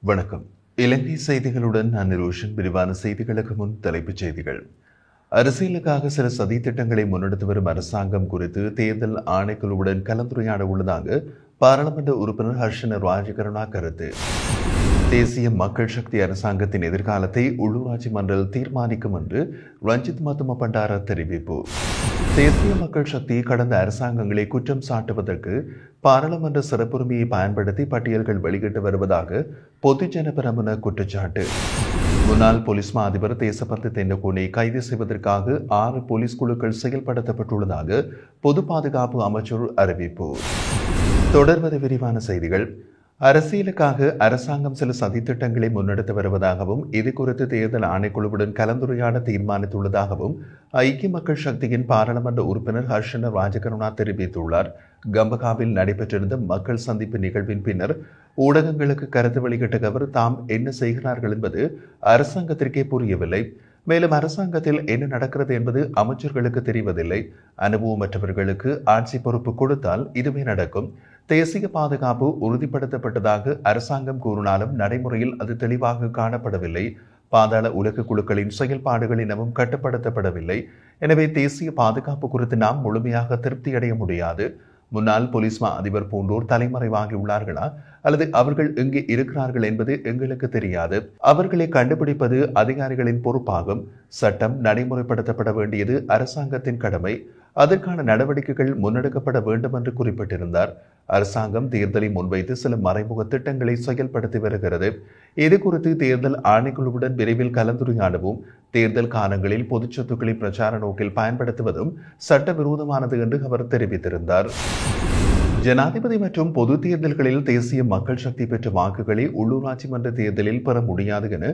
வணக்கம். இலங்கை செய்திகளுடன் நான் நிரோஷன். விரிவான செய்திகளுக்கு முன் தலைப்புச் செய்திகள். அரசியலுக்காக சில சதித்திட்டங்களை முன்னெடுத்து வரும் அரசாங்கம் குறித்து தேர்தல் ஆணைக்குழுவுடன் கலந்துரையாட உள்ளதாக பாராளுமன்ற உறுப்பினர் ஹர்ஷன ராஜகருணா கருத்து. தேசிய மக்கள் சக்தி அரசாங்கத்தின் எதிர்காலத்தை உள்ளூராட்சி மன்றம் தீர்மானிக்கும் என்று ரஞ்சித் மத்தும பண்டார தெரிவிப்பு. தேசிய மக்கள் சக்தி கடந்த அரசாங்கங்களை குற்றம் சாட்டுவதற்கு பாராளுமன்ற சிறப்புரிமையை பயன்படுத்தி பட்டியல்கள் வெளியிட்டு வருவதாக பொதுஜன பெரமுன குற்றச்சாட்டு. முன்னாள் போலீஸ் மா அதிபர் தேசபந்து தென்னகோனை கைது செய்வதற்காக 6 போலீஸ் குழுக்கள் செயல்படுத்தப்பட்டுள்ளதாக பொது பாதுகாப்பு அமைச்சர் அறிவிப்பு. தொடர்வது விரிவான செய்திகள். அரசியலுக்காக அரசாங்கம் சில சதித்திட்டங்களை முன்னெடுத்து வருவதாகவும் இது குறித்து தேர்தல் ஆணைக்குழுவுடன் கலந்துரையாட தீர்மானித்துள்ளதாகவும் ஐக்கிய மக்கள் சக்தியின் பாராளுமன்ற உறுப்பினர் ஹர்ஷன ராஜகருணா தெரிவித்துள்ளார். கம்பகாவில் நடைபெற்றிருந்த மக்கள் சந்திப்பு நிகழ்வின் பின்னர் ஊடகங்களுக்கு கருத்து வெளியிட்ட அவர் தாம் என்ன செய்கிறார்கள் என்பது அரசாங்கத்திற்கே புரியவில்லை. மேலும் அரசாங்கத்தில் என்ன நடக்கிறது என்பது அமைச்சர்களுக்கு தெரிவதில்லை. அனுபவமற்றவர்களுக்கு ஆட்சி பொறுப்பு கொடுத்தால் இதுவே நடக்கும். தேசிய பாதுகாப்பு உறுதிப்படுத்தப்பட்டதாக அரசாங்கம் கூறினாலும் நடைமுறையில் அது தெளிவாக காணப்படவில்லை. பாதாள உலக குழுக்களின் செயல்பாடுகள் இன்னமும் கட்டுப்படுத்தப்படவில்லை. எனவே தேசிய பாதுகாப்பு குறித்து நாம் முழுமையாக திருப்தியடைய முடியாது. முன்னாள் போலீஸ் மா அதிபர் போன்றோர் தலைமறைவாகியுள்ளார்களா அல்லது அவர்கள் எங்கே இருக்கிறார்கள் என்பது எங்களுக்கு தெரியாது. அவர்களை கண்டுபிடிப்பது அதிகாரிகளின் பொறுப்பாகும். சட்டம் நடைமுறைப்படுத்தப்பட வேண்டியது அரசாங்கத்தின் கடமை. அதற்கான நடவடிக்கைகள் முன்னெடுக்கப்பட வேண்டும் என்று குறிப்பிட்டிருந்தார். அரசாங்கம் தேர்தலை முன்வைத்து சில மறைமுக திட்டங்களை செயல்படுத்தி வருகிறது. இது குறித்து தேர்தல் ஆணைக்குழுவுடன் விரைவில் கலந்துரையாடவும் தேர்தல் காலங்களில் பொதுச் சொத்துக்களை பிரச்சார நோக்கில் பயன்படுத்துவதும் சட்டவிரோதமானது என்று அவர் தெரிவித்திருந்தார். ஜனாதிபதி மற்றும் பொது தேர்தல்களில் தேசிய மக்கள் சக்தி பெற்ற வாக்குகளை உள்ளூராட்சி மன்ற தேர்தலில் பெற முடியாது என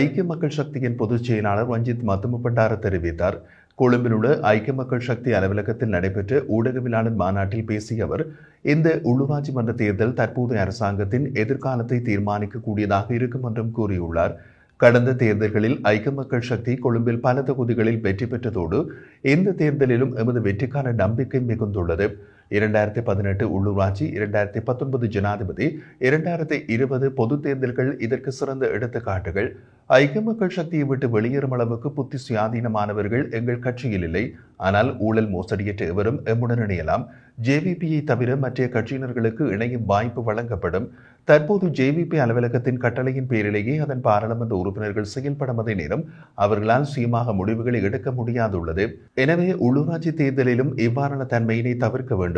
ஐக்கிய மக்கள் சக்தியின் பொதுச் செயலாளர் ரஞ்சித் மத்தும பண்டார தெரிவித்தார். கொழும்பில் உள்ள ஐக்கிய மக்கள் சக்தி அலுவலகத்தில் நடைபெற்ற ஊடகவியலாளர் மாநாட்டில் பேசிய அவர், இந்த உள்ளூராட்சி மன்ற தேர்தல் தற்போதைய அரசாங்கத்தின் எதிர்காலத்தை தீர்மானிக்கக்கூடியதாக இருக்கும் என்றும் கூறியுள்ளார். கடந்த தேர்தல்களில் ஐக்கிய மக்கள் சக்தி கொழும்பில் பல தொகுதிகளில் வெற்றி பெற்றதோடு இந்த தேர்தலிலும் எமது வெற்றிக்கான நம்பிக்கை மிகுந்துள்ளது. 2018 உள்ளூராட்சி, 2019 ஜனாதிபதி, 2020 பொது தேர்தல்கள் இதற்கு சிறந்த எடுத்துக்காட்டுகள். ஐக்கிய மக்கள் சக்தியை விட்டு வெளியேறும் அளவுக்கு புத்தி சுயாதீனமானவர்கள் எங்கள் கட்சியில் இல்லை. ஆனால் ஊழல் மோசடியற்ற எவரும் எம்முடன் இணையலாம். ஜேவிபியை தவிர மற்ற கட்சியினர்களுக்கு இணையும் வாய்ப்பு வழங்கப்படும். தற்போது ஜேவிபி அலுவலகத்தின் கட்டளையின் பேரிலேயே அதன் பாராளுமன்ற உறுப்பினர்கள் செயல்படும் அதே நேரம் அவர்களால் சுயமாக முடிவுகளை எடுக்க முடியாதுள்ளது. எனவே உள்ளூராட்சி தேர்தலிலும் இவ்வாறான தன்மையினை தவிர்க்க வேண்டும்.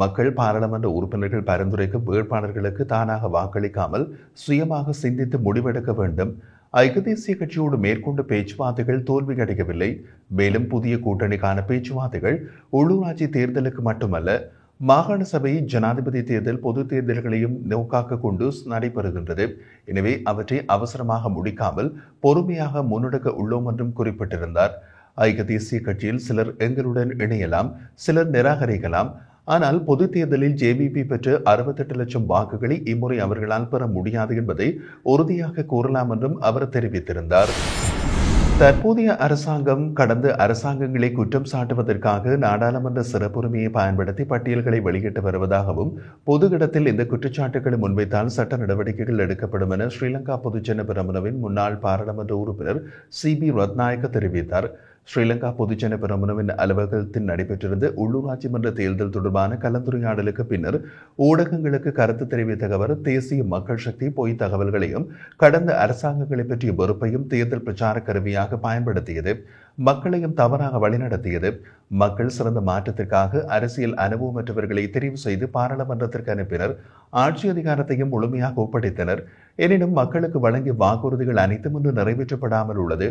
மக்கள் பாராளுமன்ற உறுப்பினர்கள் பரிந்துரைக்கும் வேட்பாளர்களுக்கு தானாக வாக்களிக்காமல் சுயமாக சிந்தித்து முடிவெடுக்க வேண்டும். ஐக்கிய தேசிய கட்சியோடு மேற்கொண்ட பேச்சுவார்த்தைகள் தோல்வியடையவில்லை. மேலும் புதிய கூட்டணிக்கான பேச்சுவார்த்தைகள் உள்ளூராட்சி தேர்தலுக்கு மட்டுமல்ல, மாகாண சபை, ஜனாதிபதி தேர்தல், பொது தேர்தல்களையும் நோக்காக கொண்டு நடைபெறுகின்றது. எனவே அவற்றை அவசரமாக முடிக்காமல் பொறுமையாக முன்னெடுக்க உள்ளோம் என்றும் குறிப்பிட்டிருந்தார். ஐக்கிய தேசிய கட்சியில் சிலர் எங்களுடன் இணையலாம், சிலர் நிராகரிக்கலாம். ஆனால் பொது தேர்தலில் ஜேவிபி பெற்ற 68 லட்சம் வாக்குகளை இம்முறை அவர்களால் பெற முடியாது என்பதை உறுதியாக கூறலாம் என்றும் அவர் தெரிவித்திருந்தார். தற்போதைய அரசாங்கம் கடந்த அரசாங்கங்களை குற்றம் சாட்டுவதற்காக நாடாளுமன்ற சிறப்புரிமையை பயன்படுத்தி பட்டியல்களை வெளியிட்டு வருவதாகவும் பொது இடத்தில் இந்த குற்றச்சாட்டுகளை முன்வைத்தால் சட்ட நடவடிக்கைகள் எடுக்கப்படும் என ஸ்ரீலங்கா பொதுஜன பெரமுனவின் முன்னாள் பாராளுமன்ற உறுப்பினர் CB ரத்நாயக்க தெரிவித்தார். ஸ்ரீலங்கா பொதுஜன பெரமுனவின் அலுவலகத்தில் நடைபெற்றிருந்த உள்ளூராட்சி மன்ற தேர்தல் தொடர்பான கலந்துரையாடலுக்கு பின்னர் ஊடகங்களுக்கு கருத்து தெரிவித்த அவர், தேசிய மக்கள் சக்தி பொய் தகவல்களையும் கடந்த அரசாங்கங்களை பற்றிய வெறுப்பையும் தேர்தல் பிரச்சார கருவியாக பயன்படுத்தியது. மக்களையும் தவறாக வழிநடத்தியது. மக்கள் சிறந்த மாற்றத்திற்காக அரசியல் அனுபவமற்றவர்களை தெரிவு செய்து பாராளுமன்றத்திற்கு அனுப்பினர். ஆட்சி அதிகாரத்தையும் முழுமையாக ஒப்படைத்தனர். எனினும் மக்களுக்கு வழங்கிய வாக்குறுதிகள் அனைத்தும் இன்று நிறைவேற்றப்படாமல் உள்ளது.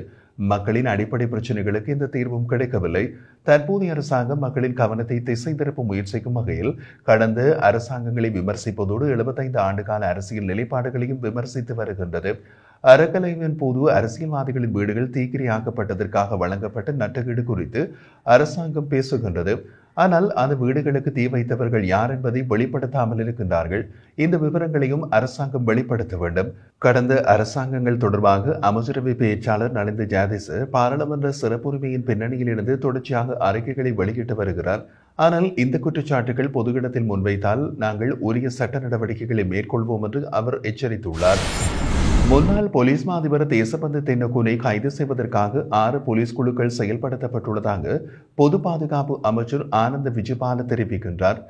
மக்களின் அடிப்படை பிரச்சனைகளுக்கு இந்த தீர்வும் கிடைக்கவில்லை. தற்போதைய அரசாங்கம் மக்களின் கவனத்தை திசை திருப்ப முயற்சிக்கும் வகையில் கடந்த அரசாங்கங்களை விமர்சிப்பதோடு 75 ஆண்டுகால அரசியல் நிலைப்பாடுகளையும் விமர்சித்து வருகின்றது. அறக்கலைவின் போது அரசியல்வாதிகளின் வீடுகள் தீக்கிரையாக்கப்பட்டதற்காக வழங்கப்பட்ட நட்டகீடு குறித்து அரசாங்கம் பேசுகின்றது. ஆனால் அந்த வீடுகளுக்கு தீ வைத்தவர்கள் யார் என்பதை வெளிப்படுத்தாமல் இருக்கின்றார்கள். இந்த விவரங்களையும் அரசாங்கம் வெளிப்படுத்த வேண்டும். கடந்த அரசாங்கங்கள் தொடர்பாக அமைச்சரவை பேச்சாளர் நலிந்த ஜாதிஸ் பாராளுமன்ற சிறப்புரிமையின் பின்னணியில் இருந்து தொடர்ச்சியாக அறிக்கைகளை வெளியிட்டு வருகிறார். ஆனால் இந்த குற்றச்சாட்டுகள் பொது இடத்தில் முன்வைத்தால் நாங்கள் உரிய சட்ட நடவடிக்கைகளை மேற்கொள்வோம் என்று அவர் எச்சரித்துள்ளார். முன்னாள் போலீஸ் மா அதிபர் தேசபந்து தென்னகோனை கைது செய்வதற்காக 6 போலீஸ் குழுக்கள் செயல்படுத்தப்பட்டுள்ளதாக பொது பாதுகாப்பு அமைச்சர் ஆனந்த விஜயபால தெரிவிக்கின்றார்.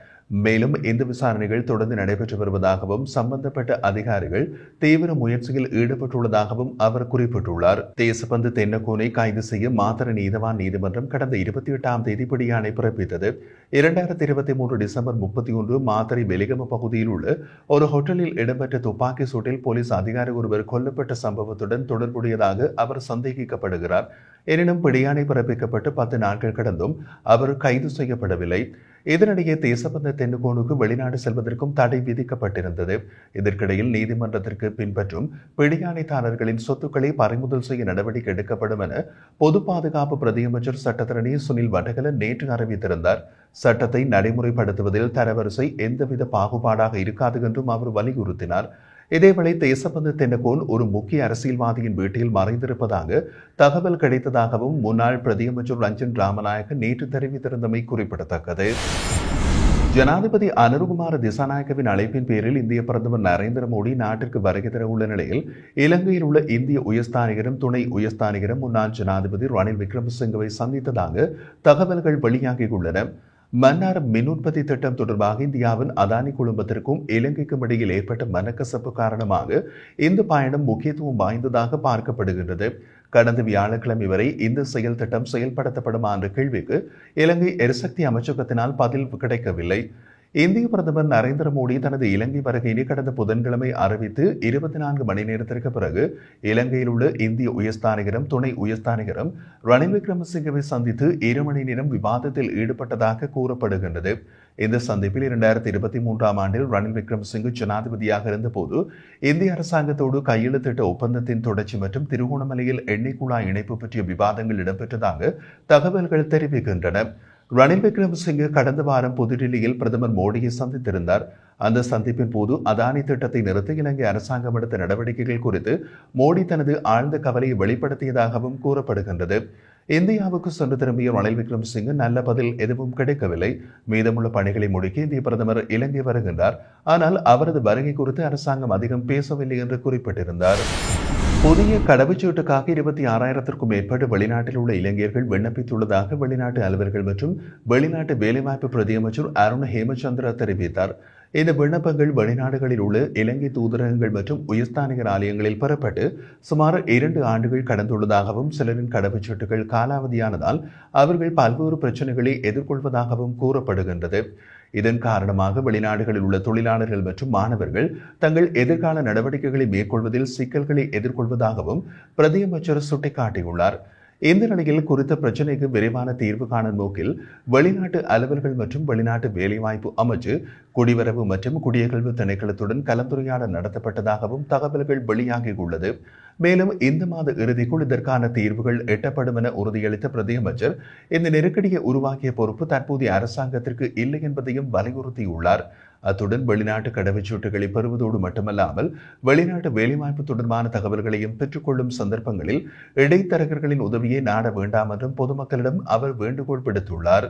மேலும் இந்த விசாரணைகள் தொடர்ந்து நடைபெற்று வருவதாகவும் சம்பந்தப்பட்ட அதிகாரிகள் தீவிர முயற்சியில் ஈடுபட்டுள்ளதாகவும் அவர் குறிப்பிட்டுள்ளார். தேசபந்து தென்னகோனை கைது செய்ய மாத்தறை நீதவான் நீதிமன்றம் கடந்த 28ஆம் தேதி பிடியாணை பிறப்பித்தது. 2023 டிசம்பர் 31 மாத்தறை வெலிகம பகுதியில் உள்ள ஒரு ஹோட்டலில் இடம்பெற்ற துப்பாக்கி சூட்டில் போலீஸ் அதிகாரி ஒருவர் கொல்லப்பட்ட சம்பவத்துடன் தொடர்புடையதாக அவர் சந்தேகிக்கப்படுகிறார். எனினும் பிடியாணை பிறப்பிக்கப்பட்டு 10 நாட்கள் கடந்தும் அவர் கைது செய்யப்படவில்லை. இதனிடையே தேசபந்து தென்னகோனுக்கு வெளிநாடு செல்வதற்கும் தடை விதிக்கப்பட்டிருந்தது. இதற்கிடையில் நீதிமன்றத்திற்கு பின்பற்றும் பிடியாணைதாரர்களின் சொத்துக்களை பறிமுதல் செய்ய நடவடிக்கை எடுக்கப்படும் என பொது பாதுகாப்பு பிரதியமைச்சர் சட்டத்தரணி சுனில் வடகல நேற்று அறிவித்திருந்தார். சட்டத்தை நடைமுறைப்படுத்துவதில் தரவரிசை எந்தவித பாகுபாடாக இருக்காது என்றும் அவர் வலியுறுத்தினார். இதேவேளை தேசபந்து தென்னகோன் ஒரு முக்கிய அரசியல்வாதியின் வீட்டில் மறைந்திருப்பதாக தகவல் கிடைத்ததாகவும் முன்னாள் பிரதியமைச்சர் ரஞ்சன் ராமநாயக்க நேற்று தெரிவித்திருந்தமை குறிப்பிடத்தக்கது. ஜனாதிபதி அனுருகுமார திசாநாயக்கவின் அழைப்பின் பேரில் இந்திய பிரதமர் நரேந்திர மோடி நாட்டிற்கு வருகை தர உள்ள நிலையில் இலங்கையில் உள்ள இந்திய உயர்ஸ்தானிகரும் துணை உயர்ஸ்தானிகரும் முன்னாள் ஜனாதிபதி ரணில் விக்ரமசிங்கவை சந்தித்ததாக தகவல்கள் வெளியாகியுள்ளன. மன்னார் மின் உற்பத்தி திட்டம் தொடர்பாக இந்தியாவின் அதானி குழுமத்திற்கும் இலங்கைக்கும் இடையில் ஏற்பட்ட மனக்கசப்பு காரணமாக இந்த பயணம் முக்கியத்துவம் வாய்ந்ததாக பார்க்கப்படுகின்றது. கடந்த வியாழக்கிழமை வரை இந்த செயல் திட்டம் செயல்படுத்தப்படுமா என்ற கேள்விக்கு இலங்கை எரிசக்தி அமைச்சகத்தினால் பதில் கிடைக்கவில்லை. இந்திய பிரதமர் நரேந்திர மோடி தனது இலங்கை வருகையினை கடந்த புதன்கிழமை அறிவித்து 24 மணி நேரத்திற்கு பிறகு இலங்கையில் உள்ள இந்திய உயர்ஸ்தானிகரும் துணை உயர்ஸ்தானிகரும் ரணில் விக்ரமசிங்கவை சந்தித்து 2 மணி நேரம் விவாதத்தில் ஈடுபட்டதாக கூறப்படுகின்றது. இந்த சந்திப்பில் 2023ஆம் ஆண்டில் ரணில் விக்ரமசிங்கே ஜனாதிபதியாக இருந்தபோது இந்திய அரசாங்கத்தோடு கையெழுத்திட்ட ஒப்பந்தத்தின் தொடர்ச்சி மற்றும் திருகோணமலையில் எண்ணெய் குழாய் இணைப்பு பற்றிய விவாதங்கள் இடம்பெற்றதாக தகவல்கள் தெரிவிக்கின்றன. ரணில் விக்ரமசிங்கே கடந்த வாரம் புதுடில்லியில் பிரதமர் மோடியை சந்தித்திருந்தார். அந்த சந்திப்பின் போது அதானி திட்டத்தை நிறுத்த இலங்கை அரசாங்கம் எடுத்த நடவடிக்கைகள் குறித்து மோடி தனது ஆழ்ந்த கவலையை வெளிப்படுத்தியதாகவும் கூறப்படுகின்றது. இந்தியாவுக்கு சென்று திரும்பிய ரணில் விக்ரமசிங்கே நல்ல பதில் எதுவும் கிடைக்கவில்லை. மீதமுள்ள பணிகளை முடிக்க இந்திய பிரதமர் இலங்கை வருகின்றார். ஆனால் அவரது வருகை குறித்து அரசாங்கம் அதிகம் பேசவில்லை என்று குறிப்பிட்டிருந்தார். புதிய கடவுச்சீட்டுக்காக 26,000க்கும் மேற்பட்ட வெளிநாட்டில் உள்ள இளைஞர்கள் விண்ணப்பித்துள்ளதாக வெளிநாட்டு அலுவலர்கள் மற்றும் வெளிநாட்டு வேலைவாய்ப்பு பிரதியமைச்சர் அருண் ஹேமச்சந்திர தெரிவித்தார். இந்த விண்ணப்பங்கள் வெளிநாடுகளில் உள்ள இலங்கை தூதரகங்கள் மற்றும் உயர்ஸ்தானிகர் ஆலயங்களில் பெறப்பட்டு சுமார் 2 ஆண்டுகள் கடந்துள்ளதாகவும் சிலரின் கடவுச்சீட்டுகள் காலாவதியானதால் அவர்கள் பல்வேறு பிரச்சனைகளை எதிர்கொள்வதாகவும் கூறப்படுகின்றது. இதன் காரணமாக வெளிநாடுகளில் உள்ள தொழிலாளர்கள் மற்றும் மாணவர்கள் தங்கள் எதிர்கால நடவடிக்கைகளை மேற்கொள்வதில் சிக்கல்களை எதிர்கொள்வதாகவும் பிரதியமைச்சர் சுட்டிக்காட்டியுள்ளார். இந்த நிலையில் குறித்த பிரச்சினைக்கு விரைவான தீர்வு காணும் நோக்கில் வெளிநாட்டு அலுவல்கள் மற்றும் வெளிநாட்டு வேலைவாய்ப்பு அமைச்சு குடிவரவு மற்றும் குடியகல்வு திணைக்களத்துடன் கலந்துரையாடல் நடத்தப்பட்டதாகவும் தகவல்கள் வெளியாகியுள்ளது. மேலும் இந்த மாத இறுதிக்குள் இதற்கான தீர்வுகள் எட்டப்படும் என உறுதியளித்த பிரதியமைச்சர் இந்த நெருக்கடியை உருவாக்கிய பொறுப்பு தற்போதைய அரசாங்கத்திற்கு இல்லை என்பதையும் வலியுறுத்தியுள்ளார். அத்துடன் வெளிநாட்டு கடவுச்சீட்டுகளை பெறுவதோடு மட்டுமல்லாமல் வெளிநாட்டு வேலைவாய்ப்பு தொடர்பான தகவல்களையும் பெற்றுக்கொள்ளும் சந்தர்ப்பங்களில் இடைத்தரகர்களின் உதவியை நாட வேண்டாம் என்றும் பொதுமக்களிடம் அவர் வேண்டுகோள் விடுத்துள்ளார்.